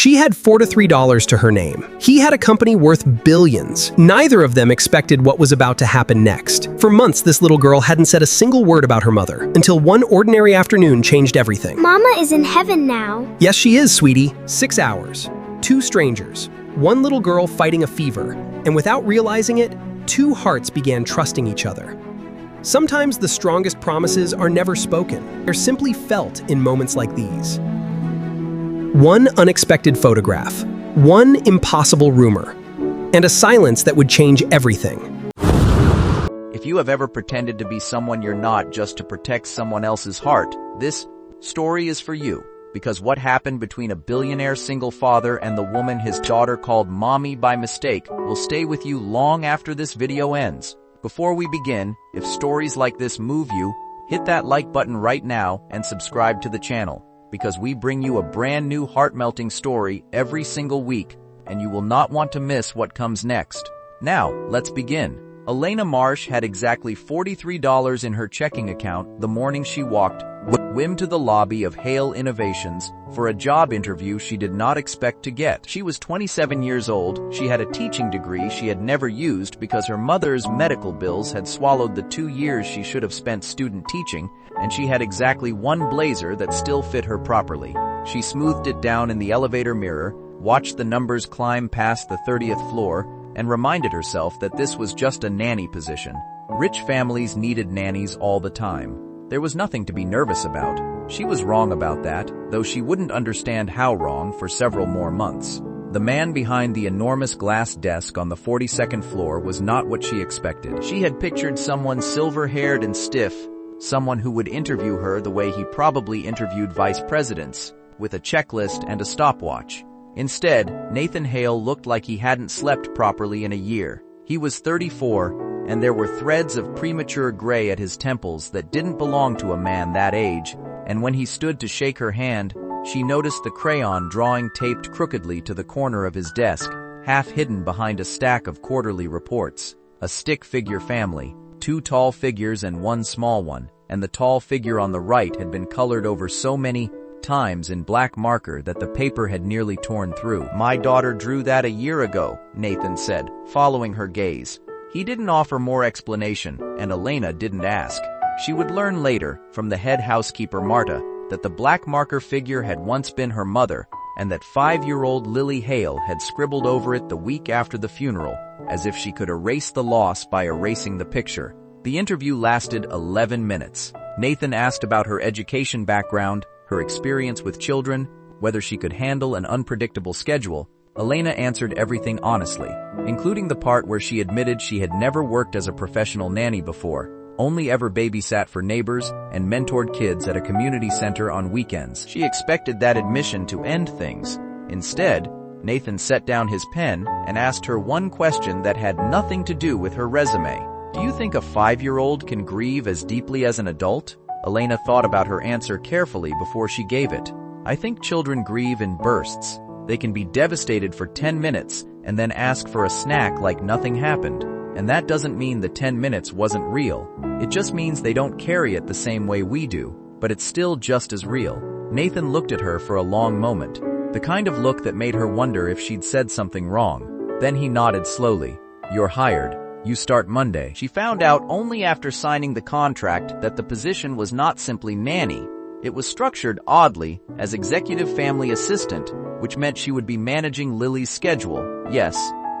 She had $4 to $3 to her name. He had a company worth billions. Neither of them expected what was about to happen next. For months, this little girl hadn't said a single word about her mother, until one ordinary afternoon changed everything. Mama is in heaven now. Yes, she is, sweetie. 6 hours. 2 strangers. One little girl fighting a fever. And without realizing it, 2 hearts began trusting each other. Sometimes the strongest promises are never spoken. They're simply felt in moments like these. One unexpected photograph, one impossible rumor, and a silence that would change everything. If you have ever pretended to be someone you're not just to protect someone else's heart, this story is for you. Because what happened between a billionaire single father and the woman his daughter called mommy by mistake will stay with you long after this video ends. Before we begin, if stories like this move you, hit that like button right now and subscribe to the channel. Because we bring you a brand new heart-melting story every single week, and you will not want to miss what comes next. Now, let's begin. Elena Marsh had exactly $43 in her checking account the morning she walked whim to the lobby of Hale Innovations for a job interview she did not expect to get. She was 27 years old, she had a teaching degree she had never used because her mother's medical bills had swallowed the 2 years she should have spent student teaching, and she had exactly one blazer that still fit her properly. She smoothed it down in the elevator mirror, watched the numbers climb past the 30th floor, and reminded herself that this was just a nanny position. Rich families needed nannies all the time. There was nothing to be nervous about. She was wrong about that, though she wouldn't understand how wrong for several more months. The man behind the enormous glass desk on the 42nd floor was not what she expected. She had pictured someone silver-haired and stiff, someone who would interview her the way he probably interviewed vice presidents, with a checklist and a stopwatch. Instead, Nathan Hale looked like he hadn't slept properly in a year. He was 34, and there were threads of premature gray at his temples that didn't belong to a man that age, and when he stood to shake her hand, she noticed the crayon drawing taped crookedly to the corner of his desk, half hidden behind a stack of quarterly reports. A stick-figure family, 2 tall figures and 1 small one, and the tall figure on the right had been colored over so many times in black marker that the paper had nearly torn through. "My daughter drew that a year ago," Nathan said, following her gaze. He didn't offer more explanation, and Elena didn't ask. She would learn later, from the head housekeeper Marta, that the black marker figure had once been her mother, and that 5-year-old Lily Hale had scribbled over it the week after the funeral, as if she could erase the loss by erasing the picture. The interview lasted 11 minutes. Nathan asked about her education background, her experience with children, whether she could handle an unpredictable schedule. Elena answered everything honestly, including the part where she admitted she had never worked as a professional nanny before, only ever babysat for neighbors and mentored kids at a community center on weekends. She expected that admission to end things. Instead, Nathan set down his pen and asked her one question that had nothing to do with her resume. "Do you think a 5-year-old can grieve as deeply as an adult?" Elena thought about her answer carefully before she gave it. "I think children grieve in bursts. They can be devastated for 10 minutes and then ask for a snack like nothing happened. And that doesn't mean the 10 minutes wasn't real. It just means they don't carry it the same way we do, but it's still just as real." Nathan looked at her for a long moment, the kind of look that made her wonder if she'd said something wrong. Then he nodded slowly. "You're hired. You start Monday." She found out only after signing the contract that the position was not simply nanny. It was structured oddly as executive family assistant, which meant she would be managing Lily's schedule, yes,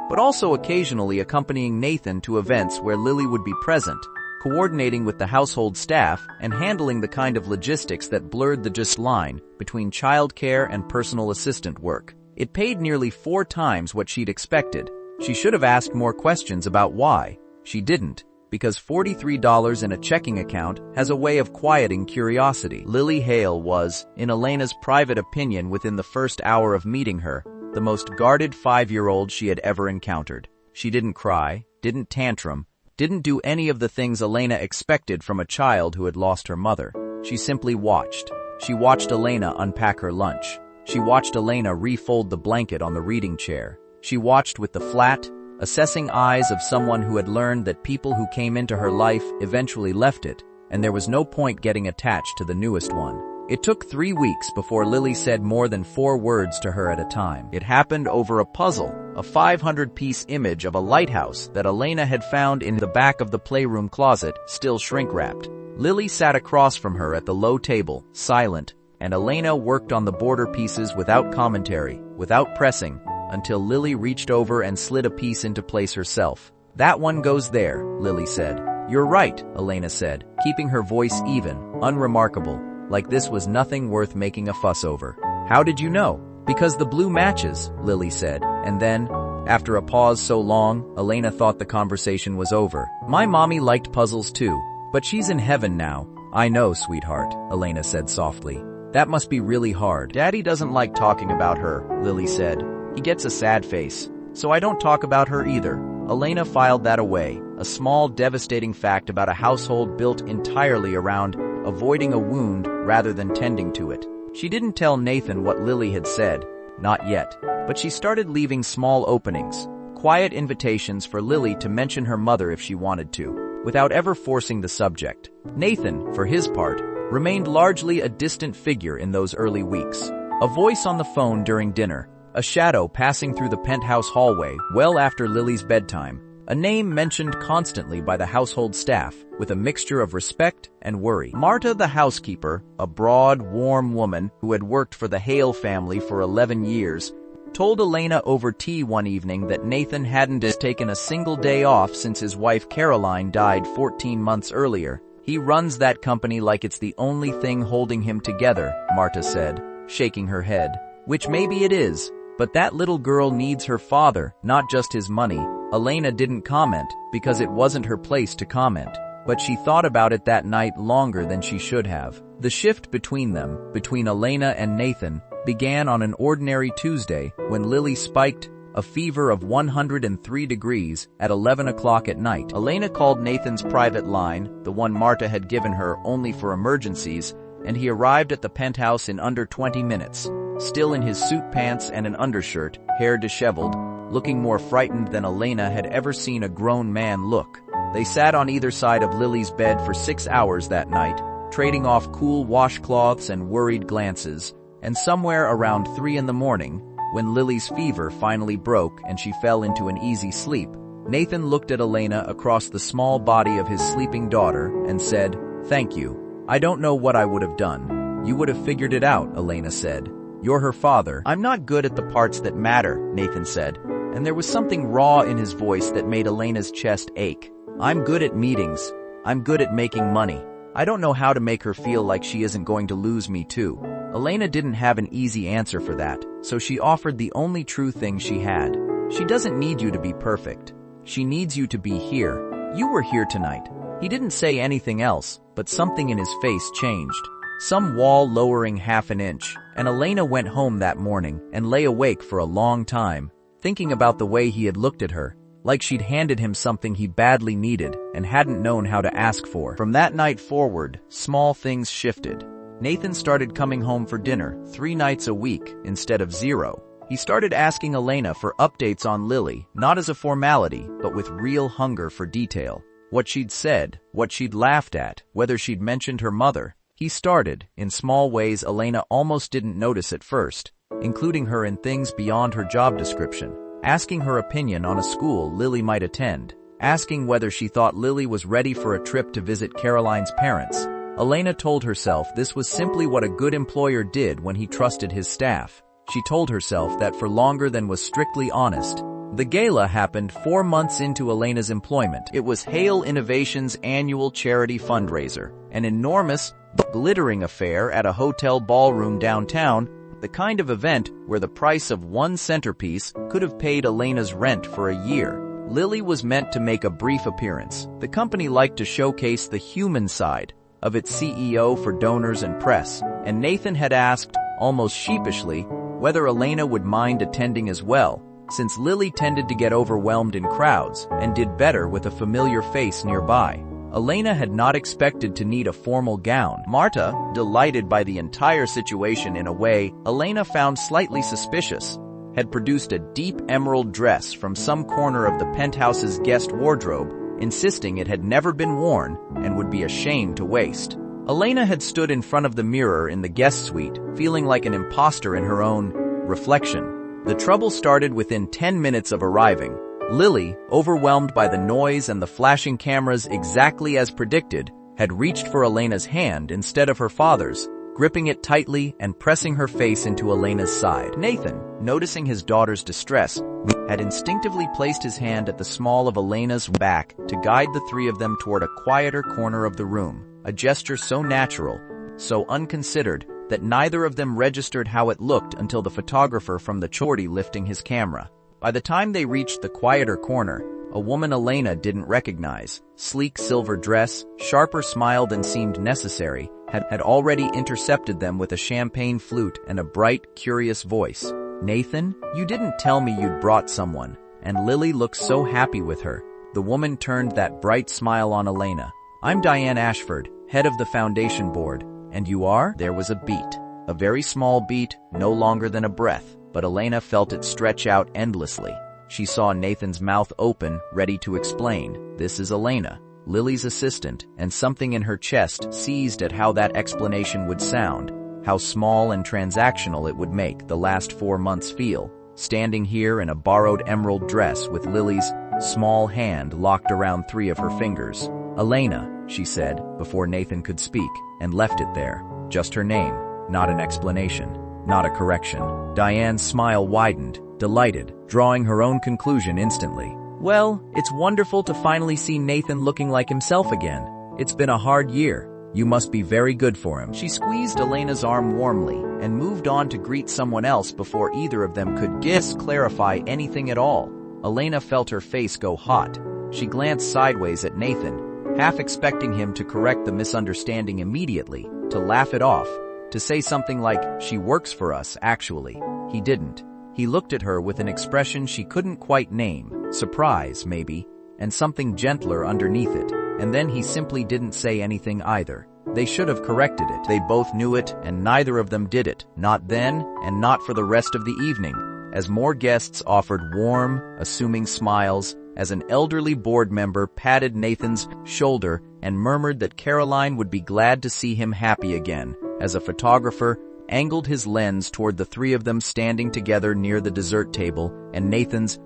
but also occasionally accompanying Nathan to events where Lily would be present, coordinating with the household staff and handling the kind of logistics that blurred the line between childcare and personal assistant work. It paid nearly 4 times what she'd expected. She should have asked more questions about why. She didn't, because $43 in a checking account has a way of quieting curiosity. Lily Hale was, in Elena's private opinion within the first hour of meeting her, the most guarded 5-year-old she had ever encountered. She didn't cry, didn't tantrum, didn't do any of the things Elena expected from a child who had lost her mother. She simply watched. She watched Elena unpack her lunch. She watched Elena refold the blanket on the reading chair. She watched with the flat, assessing eyes of someone who had learned that people who came into her life eventually left it, and there was no point getting attached to the newest one. It took 3 weeks before Lily said more than 4 words to her at a time. It happened over a puzzle, a 500-piece image of a lighthouse that Elena had found in the back of the playroom closet, still shrink-wrapped. Lily sat across from her at the low table, silent, and Elena worked on the border pieces without commentary, without pressing, until Lily reached over and slid a piece into place herself. "That one goes there," Lily said. "You're right," Elena said, keeping her voice even, unremarkable, like this was nothing worth making a fuss over. "How did you know?" "Because the blue matches," Lily said, and then, after a pause so long, Elena thought the conversation was over. "My mommy liked puzzles too, but she's in heaven now." "I know, sweetheart," Elena said softly. "That must be really hard." "Daddy doesn't like talking about her," Lily said. "He gets a sad face. So I don't talk about her either." Elena filed that away, a small, devastating fact about a household built entirely around avoiding a wound rather than tending to it. She didn't tell Nathan what Lily had said, not yet, but she started leaving small openings, quiet invitations for Lily to mention her mother if she wanted to, without ever forcing the subject. Nathan, for his part, remained largely a distant figure in those early weeks. A voice on the phone during dinner, a shadow passing through the penthouse hallway well after Lily's bedtime, a name mentioned constantly by the household staff, with a mixture of respect and worry. Marta, the housekeeper, a broad, warm woman who had worked for the Hale family for 11 years, told Elena over tea one evening that Nathan hadn't taken a single day off since his wife Caroline died 14 months earlier. "He runs that company like it's the only thing holding him together," Marta said, shaking her head. "Which maybe it is, but that little girl needs her father, not just his money." Elena didn't comment because it wasn't her place to comment, but she thought about it that night longer than she should have. The shift between them, between Elena and Nathan, began on an ordinary Tuesday when Lily spiked a fever of 103 degrees at 11 o'clock at night. Elena called Nathan's private line, the one Marta had given her only for emergencies, and he arrived at the penthouse in under 20 minutes, still in his suit pants and an undershirt, hair disheveled, looking more frightened than Elena had ever seen a grown man look. They sat on either side of Lily's bed for 6 hours that night, trading off cool washcloths and worried glances, and somewhere around 3 in the morning, when Lily's fever finally broke and she fell into an easy sleep, Nathan looked at Elena across the small body of his sleeping daughter and said, "Thank you. I don't know what I would have done." "You would have figured it out," Elena said. "You're her father." "I'm not good at the parts that matter," Nathan said, and there was something raw in his voice that made Elena's chest ache. "I'm good at meetings. I'm good at making money. I don't know how to make her feel like she isn't going to lose me too." Elena didn't have an easy answer for that, so she offered the only true thing she had. "She doesn't need you to be perfect. She needs you to be here. You were here tonight." He didn't say anything else, but something in his face changed. Some wall lowering half an inch, and Elena went home that morning and lay awake for a long time, thinking about the way he had looked at her, like she'd handed him something he badly needed and hadn't known how to ask for. From that night forward, small things shifted. Nathan started coming home for dinner 3 nights a week instead of 0. He started asking Elena for updates on Lily, not as a formality, but with real hunger for detail. What she'd said, what she'd laughed at, whether she'd mentioned her mother. He started, in small ways Elena almost didn't notice at first, including her in things beyond her job description, asking her opinion on a school Lily might attend, asking whether she thought Lily was ready for a trip to visit Caroline's parents. Elena told herself this was simply what a good employer did when he trusted his staff. She told herself that for longer than was strictly honest. The gala happened 4 months into Elena's employment. It was Hale Innovations' annual charity fundraiser, an enormous, glittering affair at a hotel ballroom downtown, the kind of event where the price of one centerpiece could have paid Elena's rent for a year. Lily was meant to make a brief appearance. The company liked to showcase the human side of its CEO for donors and press, and Nathan had asked, almost sheepishly, whether Elena would mind attending as well, since Lily tended to get overwhelmed in crowds and did better with a familiar face nearby. Elena had not expected to need a formal gown. Marta, delighted by the entire situation in a way Elena found slightly suspicious, had produced a deep emerald dress from some corner of the penthouse's guest wardrobe, insisting it had never been worn and would be a shame to waste. Elena had stood in front of the mirror in the guest suite, feeling like an imposter in her own reflection. The trouble started within 10 minutes of arriving. Lily, overwhelmed by the noise and the flashing cameras exactly as predicted, had reached for Elena's hand instead of her father's, gripping it tightly and pressing her face into Elena's side. Nathan, noticing his daughter's distress, had instinctively placed his hand at the small of Elena's back to guide the three of them toward a quieter corner of the room, a gesture so natural, so unconsidered, that neither of them registered how it looked until the photographer from the chorty lifting his camera. By the time they reached the quieter corner, a woman Elena didn't recognize, sleek silver dress, sharper smile than seemed necessary, had already intercepted them with a champagne flute and a bright, curious voice. "Nathan, you didn't tell me you'd brought someone." And Lily looked so happy with her. The woman turned that bright smile on Elena. "I'm Diane Ashford, head of the foundation board. And you are?" There was a beat. A very small beat, no longer than a breath, but Elena felt it stretch out endlessly. She saw Nathan's mouth open, ready to explain. "This is Elena, Lily's assistant," and something in her chest seized at how that explanation would sound, how small and transactional it would make the last 4 months feel, standing here in a borrowed emerald dress with Lily's small hand locked around 3 of her fingers. "Elena," she said, before Nathan could speak, and left it there. Just her name, not an explanation, not a correction. Diane's smile widened, delighted, drawing her own conclusion instantly. "Well, it's wonderful to finally see Nathan looking like himself again. It's been a hard year. You must be very good for him." She squeezed Elena's arm warmly and moved on to greet someone else before either of them could clarify anything at all. Elena felt her face go hot. She glanced sideways at Nathan, half expecting him to correct the misunderstanding immediately, to laugh it off, to say something like, "She works for us, actually." He didn't. He looked at her with an expression she couldn't quite name, surprise, maybe, and something gentler underneath it, and then he simply didn't say anything either. They should have corrected it. They both knew it, and neither of them did it, not then, and not for the rest of the evening, as more guests offered warm, assuming smiles, as an elderly board member patted Nathan's shoulder and murmured that Caroline would be glad to see him happy again, as a photographer angled his lens toward the 3 of them standing together near the dessert table, and Nathan's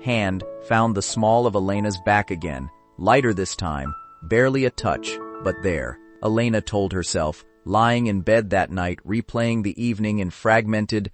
hand found the small of Elena's back again, lighter this time, barely a touch, but there. Elena told herself, lying in bed that night replaying the evening in fragmented,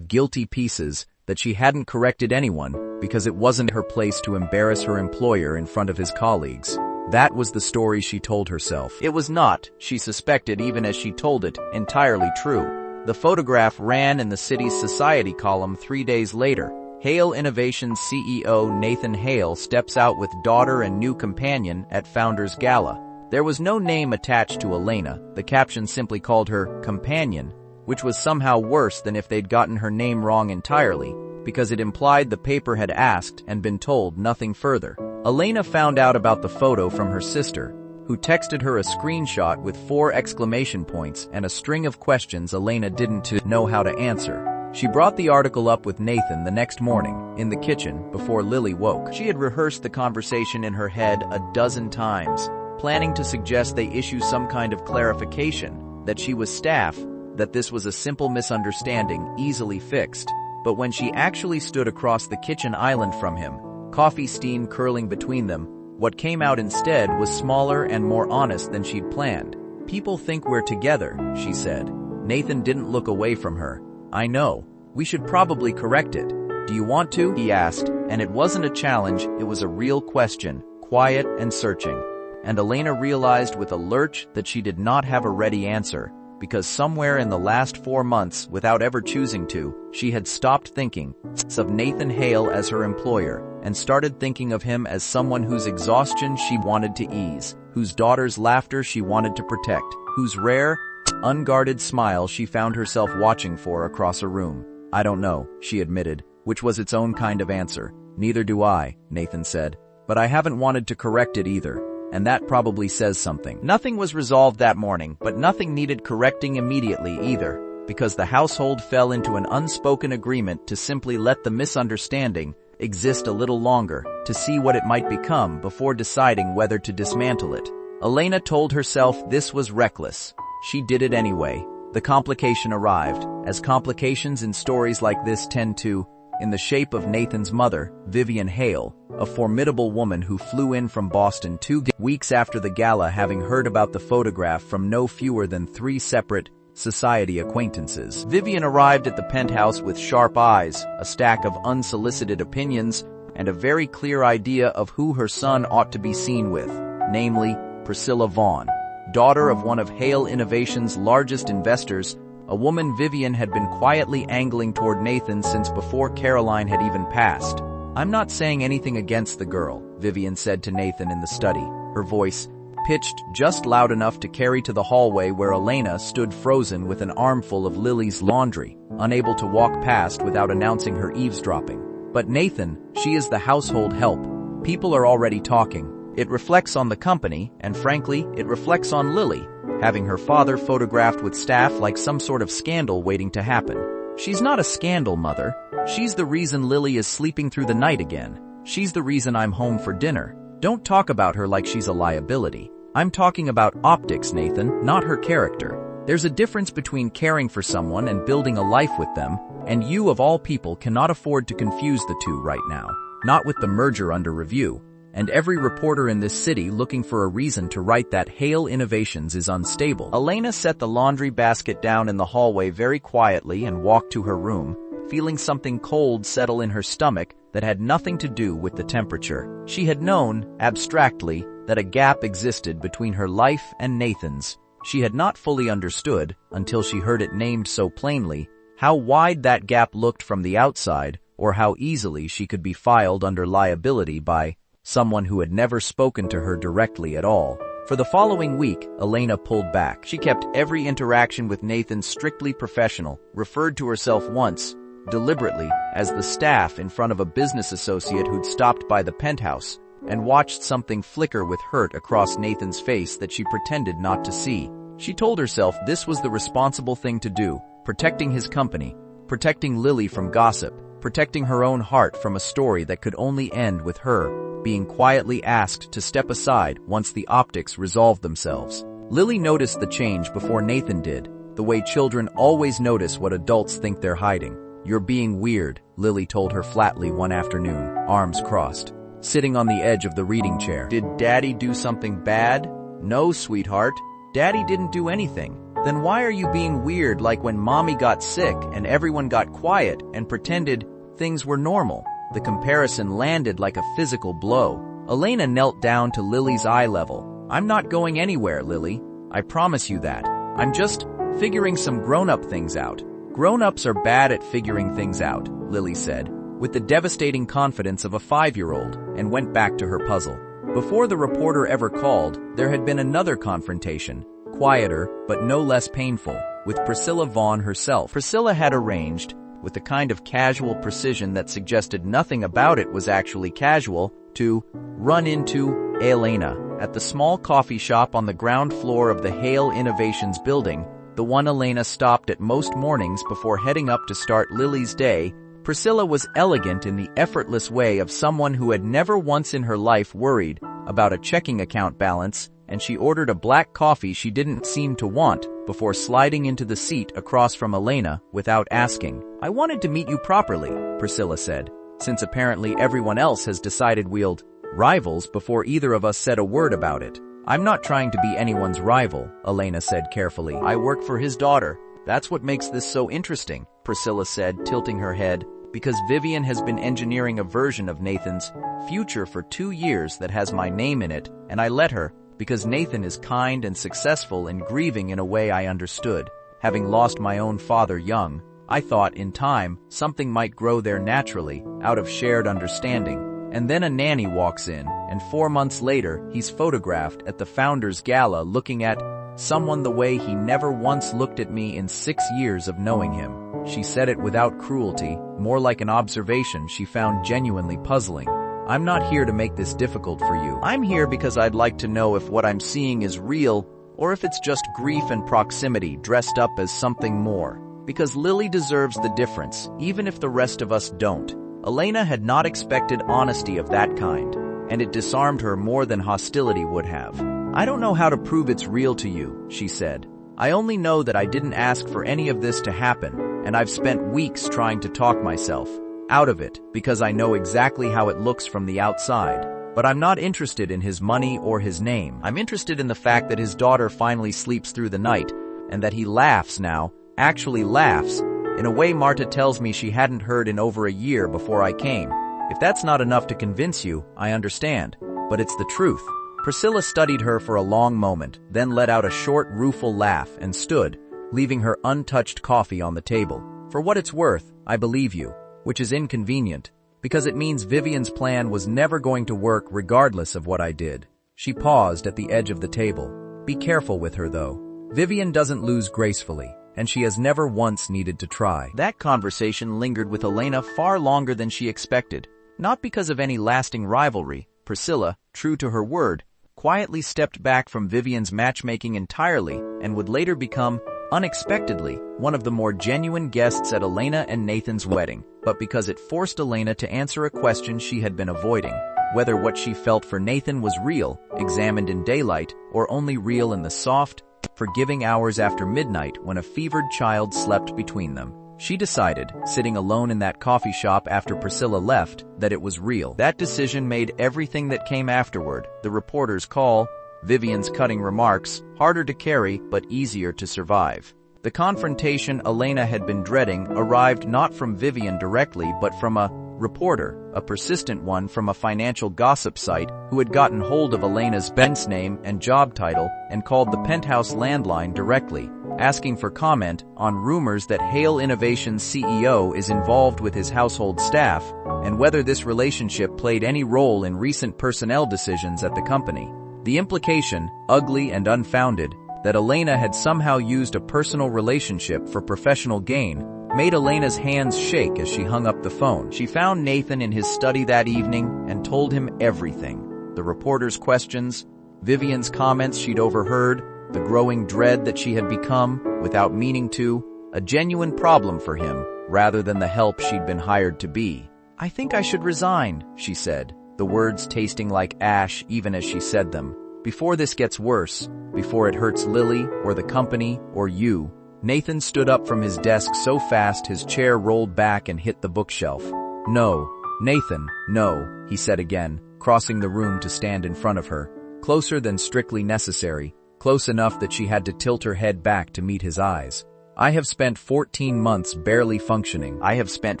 guilty pieces, that she hadn't corrected anyone because it wasn't her place to embarrass her employer in front of his colleagues. That was the story she told herself. It was not, she suspected even as she told it, entirely true. The photograph ran in the city's society column 3 days later. Hale Innovations CEO Nathan Hale steps out with daughter and new companion at Founders Gala. There was no name attached to Elena. The caption simply called her companion, which was somehow worse than if they'd gotten her name wrong entirely, because it implied the paper had asked and been told nothing further. Elena found out about the photo from her sister, who texted her a screenshot with 4 exclamation points and a string of questions Elena didn't know how to answer. She brought the article up with Nathan the next morning, in the kitchen, before Lily woke. She had rehearsed the conversation in her head a dozen times, planning to suggest they issue some kind of clarification, that she was staff, that this was a simple misunderstanding, easily fixed. But when she actually stood across the kitchen island from him, coffee steam curling between them, what came out instead was smaller and more honest than she'd planned. "People think we're together," she said. Nathan didn't look away from her. "I know. We should probably correct it. Do you want to?" he asked, and it wasn't a challenge, it was a real question, quiet and searching. And Elena realized with a lurch that she did not have a ready answer, because somewhere in the last 4 months, without ever choosing to, she had stopped thinking of Nathan Hale as her employer, and started thinking of him as someone whose exhaustion she wanted to ease, whose daughter's laughter she wanted to protect, whose rare, unguarded smile she found herself watching for across a room. "I don't know," she admitted, which was its own kind of answer. "Neither do I," Nathan said. "But I haven't wanted to correct it either. And that probably says something." Nothing was resolved that morning, but nothing needed correcting immediately either, because the household fell into an unspoken agreement to simply let the misunderstanding exist a little longer, to see what it might become before deciding whether to dismantle it. Elena told herself this was reckless. She did it anyway. The complication arrived, as complications in stories like this tend to, in the shape of Nathan's mother, Vivian Hale, a formidable woman who flew in from Boston 2 weeks after the gala, having heard about the photograph from no fewer than 3 separate society acquaintances. Vivian arrived at the penthouse with sharp eyes, a stack of unsolicited opinions, and a very clear idea of who her son ought to be seen with, namely, Priscilla Vaughn, daughter of one of Hale Innovation's largest investors, a woman Vivian had been quietly angling toward Nathan since before Caroline had even passed. "I'm not saying anything against the girl," Vivian said to Nathan in the study, her voice pitched just loud enough to carry to the hallway where Elena stood frozen with an armful of Lily's laundry, unable to walk past without announcing her eavesdropping. "But Nathan, she is the household help. People are already talking. It reflects on the company, and frankly, it reflects on Lily, having her father photographed with staff like some sort of scandal waiting to happen. She's not a scandal, Mother. She's the reason Lily is sleeping through the night again. She's the reason I'm home for dinner. Don't talk about her like she's a liability. I'm talking about optics, Nathan, not her character. There's a difference between caring for someone and building a life with them, and you of all people cannot afford to confuse the two right now. Not with the merger under review. And every reporter in this city looking for a reason to write that Hale Innovations is unstable." Elena set the laundry basket down in the hallway very quietly and walked to her room, feeling something cold settle in her stomach that had nothing to do with the temperature. She had known, abstractly, that a gap existed between her life and Nathan's. She had not fully understood, until she heard it named so plainly, how wide that gap looked from the outside, or how easily she could be filed under liability by someone who had never spoken to her directly at all. For the following week, Elena pulled back. She kept every interaction with Nathan strictly professional, referred to herself once, deliberately, as the staff in front of a business associate who'd stopped by the penthouse, and watched something flicker with hurt across Nathan's face that she pretended not to see. She told herself this was the responsible thing to do, protecting his company, protecting Lily from gossip, protecting her own heart from a story that could only end with her being quietly asked to step aside once the optics resolved themselves. Lily noticed the change before Nathan did, the way children always notice what adults think they're hiding. "You're being weird," Lily told her flatly one afternoon, arms crossed, sitting on the edge of the reading chair. "Did Daddy do something bad?" "No, sweetheart. Daddy didn't do anything." "Then why are you being weird like when Mommy got sick and everyone got quiet and pretended things were normal?" The comparison landed like a physical blow. Elena knelt down to Lily's eye level. "I'm not going anywhere, Lily. I promise you that. I'm just figuring some grown-up things out." "Grown-ups are bad at figuring things out," Lily said, with the devastating confidence of a 5-year-old, and went back to her puzzle. Before the reporter ever called, there had been another confrontation, quieter but no less painful, with Priscilla Vaughn herself. Priscilla had arranged, with the kind of casual precision that suggested nothing about it was actually casual, to run into Elena at the small coffee shop on the ground floor of the Hale Innovations building, the one Elena stopped at most mornings before heading up to start Lily's day. Priscilla was elegant in the effortless way of someone who had never once in her life worried about a checking account balance, and she ordered a black coffee she didn't seem to want before sliding into the seat across from Elena without asking. "I wanted to meet you properly," Priscilla said, since apparently everyone else has decided we'll rivals before either of us said a word about it. "I'm not trying to be anyone's rival," Elena said carefully. "I work for his daughter. That's what makes this so interesting," Priscilla said, tilting her head, "because Vivian has been engineering a version of Nathan's future for 2 years that has my name in it, and I let her, because Nathan is kind and successful and grieving in a way I understood. Having lost my own father young, I thought in time something might grow there naturally, out of shared understanding. And then a nanny walks in, and 4 months later he's photographed at the Founders Gala looking at someone the way he never once looked at me in 6 years of knowing him." She said it without cruelty, more like an observation she found genuinely puzzling. "I'm not here to make this difficult for you. I'm here because I'd like to know if what I'm seeing is real, or if it's just grief and proximity dressed up as something more. Because Lily deserves the difference, even if the rest of us don't." Elena had not expected honesty of that kind, and it disarmed her more than hostility would have. I don't know how to prove it's real to you, she said. I only know that I didn't ask for any of this to happen, and I've spent weeks trying to talk myself out of it because I know exactly how it looks from the outside. But I'm not interested in his money or his name. I'm interested in the fact that his daughter finally sleeps through the night, and that he laughs now, actually laughs, in a way Marta tells me she hadn't heard in over a year before I came. If that's not enough to convince you, I understand, but it's the truth. Priscilla studied her for a long moment, then let out a short, rueful laugh and stood, leaving her untouched coffee on the table. For what it's worth, I believe you, which is inconvenient, because it means Vivian's plan was never going to work regardless of what I did. She paused at the edge of the table. Be careful with her, though. Vivian doesn't lose gracefully, and she has never once needed to try. That conversation lingered with Elena far longer than she expected. Not because of any lasting rivalry, Priscilla, true to her word, quietly stepped back from Vivian's matchmaking entirely and would later become, unexpectedly, one of the more genuine guests at Elena and Nathan's wedding, but because it forced Elena to answer a question she had been avoiding, whether what she felt for Nathan was real, examined in daylight, or only real in the soft, forgiving hours after midnight when a fevered child slept between them. She decided, sitting alone in that coffee shop after Priscilla left, that it was real. That decision made everything that came afterward, the reporter's call, Vivian's cutting remarks, harder to carry but easier to survive. The confrontation Elena had been dreading arrived not from Vivian directly but from a reporter, a persistent one from a financial gossip site who had gotten hold of Elena's Ben's name and job title and called the penthouse landline directly, asking for comment on rumors that Hale Innovation's CEO is involved with his household staff and whether this relationship played any role in recent personnel decisions at the company. The implication, ugly and unfounded, that Elena had somehow used a personal relationship for professional gain made Elena's hands shake as she hung up the phone. She found Nathan in his study that evening and told him everything. The reporter's questions, Vivian's comments she'd overheard, the growing dread that she had become, without meaning to, a genuine problem for him, rather than the help she'd been hired to be. I think I should resign, she said, the words tasting like ash even as she said them. Before this gets worse, before it hurts Lily, or the company, or you. Nathan stood up from his desk so fast his chair rolled back and hit the bookshelf. No, Nathan, no, he said again, crossing the room to stand in front of her, closer than strictly necessary, close enough that she had to tilt her head back to meet his eyes. I have spent 14 months barely functioning. I have spent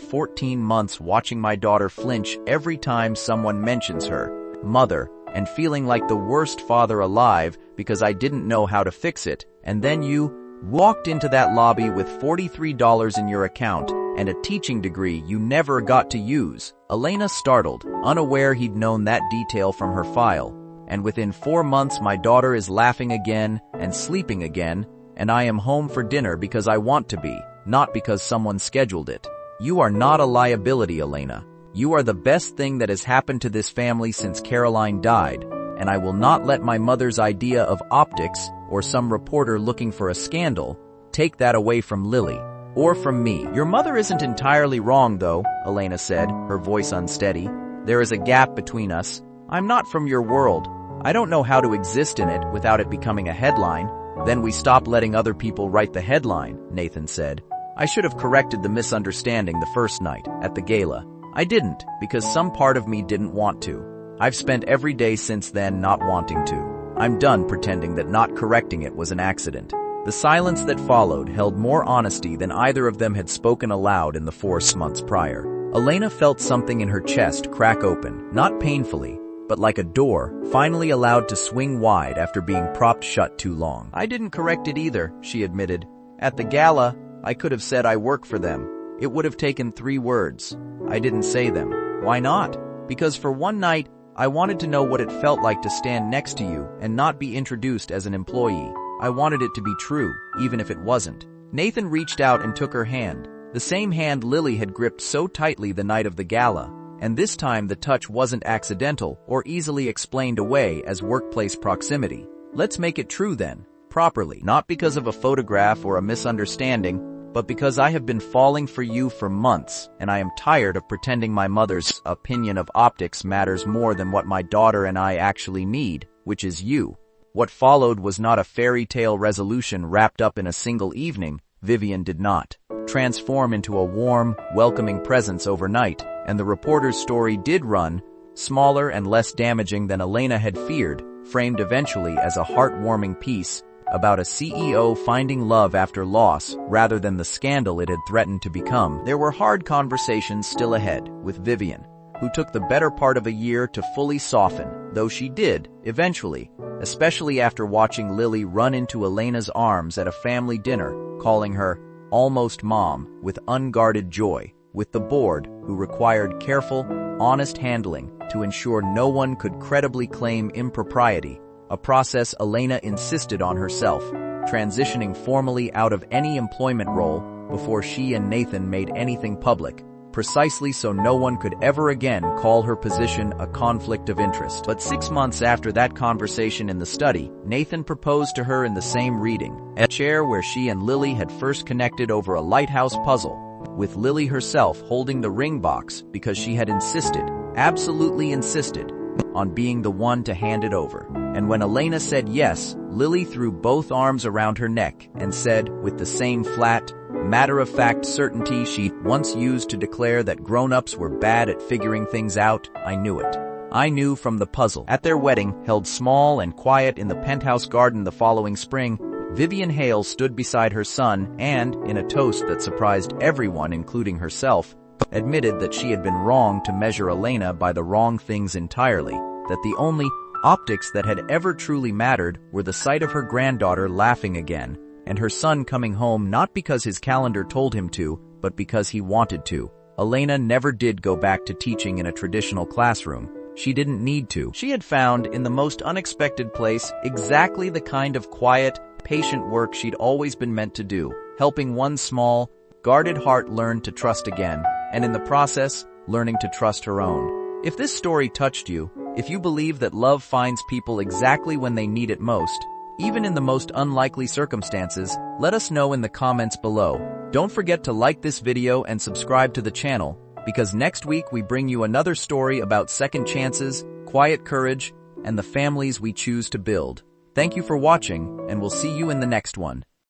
14 months watching my daughter flinch every time someone mentions her, mother, and feeling like the worst father alive because I didn't know how to fix it, and then you walked into that lobby with $43 in your account and a teaching degree you never got to use. Elena startled, unaware he'd known that detail from her file, and within 4 months my daughter is laughing again and sleeping again, and I am home for dinner because I want to be, not because someone scheduled it. You are not a liability, Elena. You are the best thing that has happened to this family since Caroline died, and I will not let my mother's idea of optics or some reporter looking for a scandal take that away from Lily, or from me. Your mother isn't entirely wrong, though, Elena said, her voice unsteady. There is a gap between us. I'm not from your world. I don't know how to exist in it without it becoming a headline. Then we stop letting other people write the headline, Nathan said. I should have corrected the misunderstanding the first night, at the gala. I didn't, because some part of me didn't want to. I've spent every day since then not wanting to. I'm done pretending that not correcting it was an accident. The silence that followed held more honesty than either of them had spoken aloud in the 4 months prior. Elena felt something in her chest crack open, not painfully, but like a door, finally allowed to swing wide after being propped shut too long. I didn't correct it either, she admitted. At the gala, I could have said I work for them. It would have taken 3 words. I didn't say them. Why not? Because for one night, I wanted to know what it felt like to stand next to you and not be introduced as an employee. I wanted it to be true, even if it wasn't. Nathan reached out and took her hand, the same hand Lily had gripped so tightly the night of the gala, and this time the touch wasn't accidental or easily explained away as workplace proximity. Let's make it true then, properly, not because of a photograph or a misunderstanding, but because I have been falling for you for months, and I am tired of pretending my mother's opinion of optics matters more than what my daughter and I actually need, which is you. What followed was not a fairy tale resolution wrapped up in a single evening. Vivian did not transform into a warm, welcoming presence overnight, and the reporter's story did run, smaller and less damaging than Elena had feared, framed eventually as a heartwarming piece about a CEO finding love after loss rather than the scandal it had threatened to become. There were hard conversations still ahead with Vivian, who took the better part of a year to fully soften, though she did, eventually, especially after watching Lily run into Elena's arms at a family dinner, calling her almost mom with unguarded joy, with the board, who required careful, honest handling to ensure no one could credibly claim impropriety, a process Elena insisted on herself, transitioning formally out of any employment role before she and Nathan made anything public, precisely so no one could ever again call her position a conflict of interest. But 6 months after that conversation in the study, Nathan proposed to her in the same reading, a chair where she and Lily had first connected over a lighthouse puzzle, with Lily herself holding the ring box because she had insisted, absolutely insisted, on being the one to hand it over. And when Elena said yes, Lily threw both arms around her neck and said, with the same flat, matter-of-fact certainty she once used to declare that grown-ups were bad at figuring things out, I knew it. I knew from the puzzle. At their wedding, held small and quiet in the penthouse garden the following spring, Vivian Hale stood beside her son and, in a toast that surprised everyone including herself, admitted that she had been wrong to measure Elena by the wrong things entirely, that the only optics that had ever truly mattered were the sight of her granddaughter laughing again, and her son coming home not because his calendar told him to, but because he wanted to. Elena never did go back to teaching in a traditional classroom. She didn't need to. She had found, in the most unexpected place, exactly the kind of quiet, patient work she'd always been meant to do, helping one small, guarded heart learn to trust again, and in the process, learning to trust her own. If this story touched you, if you believe that love finds people exactly when they need it most, even in the most unlikely circumstances, let us know in the comments below. Don't forget to like this video and subscribe to the channel, because next week we bring you another story about second chances, quiet courage, and the families we choose to build. Thank you for watching, and we'll see you in the next one.